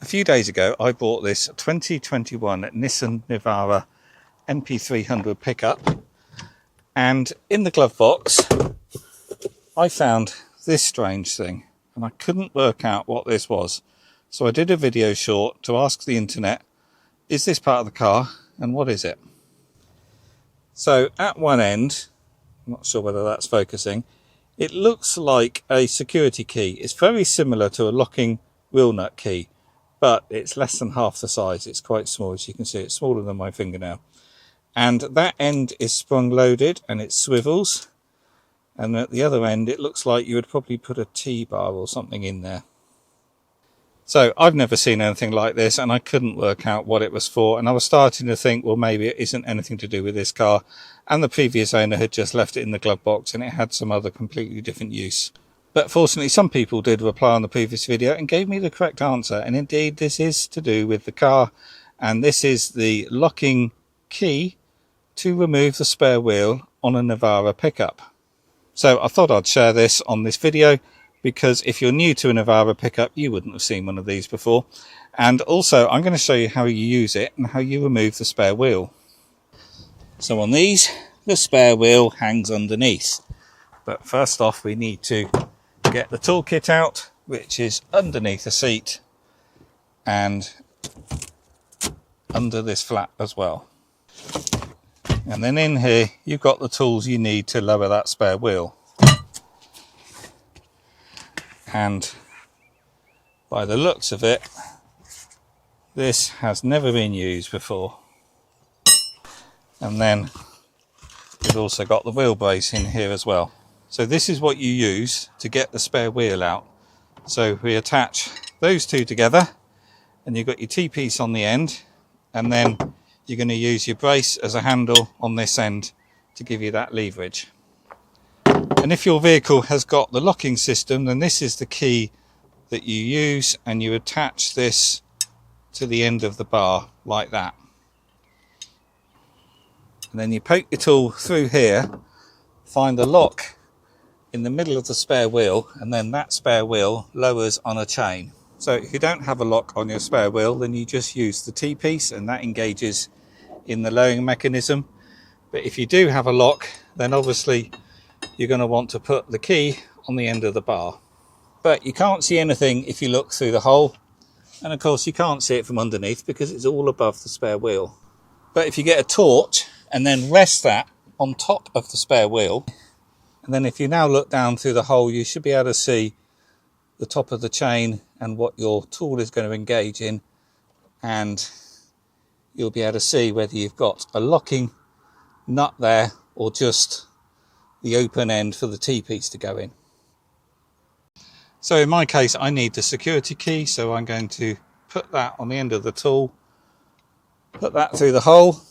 A few days ago I bought this 2021 Nissan Navara NP300 pickup, and in the glove box I found this strange thing and I couldn't work out what this was. So I did a video short to ask the internet, is this part of the car and what is it? So at one end, I'm not sure whether that's focusing, it looks like a security key. It's very similar to a locking wheel nut key, but it's less than half the size. It's quite small, as you can see. It's smaller than my fingernail. And that end is sprung loaded and it swivels. And at the other end, it looks like you would probably put a T-bar or something in there. So I've never seen anything like this and I couldn't work out what it was for. And I was starting to think, well, maybe it isn't anything to do with this car. And the previous owner had just left it in the glove box and it had some other completely different use. But fortunately, some people did reply on the previous video and gave me the correct answer. And indeed, this is to do with the car. And this is the locking key to remove the spare wheel on a Navara pickup. So I thought I'd share this on this video, because if you're new to a Navara pickup, you wouldn't have seen one of these before. And also, I'm going to show you how you use it and how you remove the spare wheel. So on these, the spare wheel hangs underneath. But first off, we need to get the toolkit out, which is underneath the seat and under this flap as well. And then in here, you've got the tools you need to lower that spare wheel. And by the looks of it, this has never been used before. And then we've also got the wheel brace in here as well. So this is what you use to get the spare wheel out. So we attach those two together and you've got your T-piece on the end, and then you're going to use your brace as a handle on this end to give you that leverage. And if your vehicle has got the locking system, then this is the key that you use, and you attach this to the end of the bar like that. And then you poke your tool through here, find the lock in the middle of the spare wheel, and then that spare wheel lowers on a chain. So if you don't have a lock on your spare wheel, then you just use the T-piece and that engages in the lowering mechanism. But if you do have a lock, then obviously you're going to want to put the key on the end of the bar. But you can't see anything if you look through the hole, and of course you can't see it from underneath because it's all above the spare wheel. But if you get a torch and then rest that on top of the spare wheel, and then if you now look down through the hole, you should be able to see the top of the chain and what your tool is going to engage in, and you'll be able to see whether you've got a locking nut there or just the open end for the T-piece to go in. So in my case, I need the security key, so I'm going to put that on the end of the tool, put that through the hole,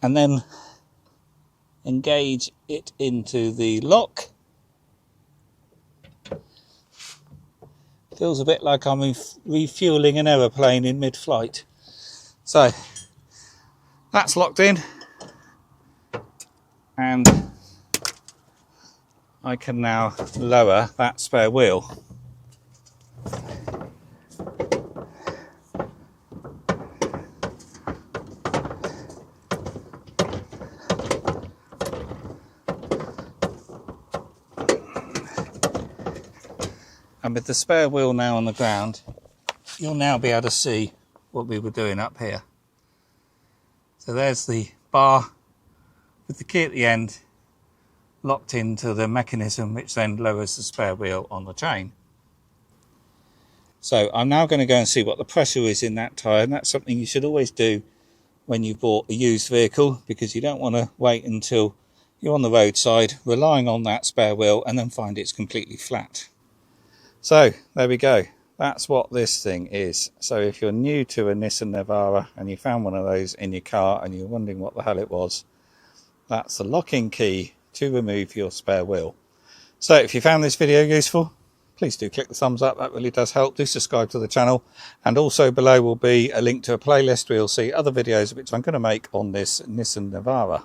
and then engage it into the lock. Feels a bit like I'm refueling an aeroplane in mid-flight. So that's locked in, and I can now lower that spare wheel. And with the spare wheel now on the ground, you'll now be able to see what we were doing up here. So there's the bar with the key at the end locked into the mechanism, which then lowers the spare wheel on the chain. So I'm now going to go and see what the pressure is in that tyre, and that's something you should always do when you've bought a used vehicle, because you don't want to wait until you're on the roadside relying on that spare wheel and then find it's completely flat. So there we go, that's what this thing is. So if you're new to a Nissan Navara and you found one of those in your car and you're wondering what the hell it was, that's the locking key to remove your spare wheel. So if you found this video useful, please do click the thumbs up, that really does help. Do subscribe to the channel, and also below will be a link to a playlist where you'll see other videos which I'm going to make on this Nissan Navara.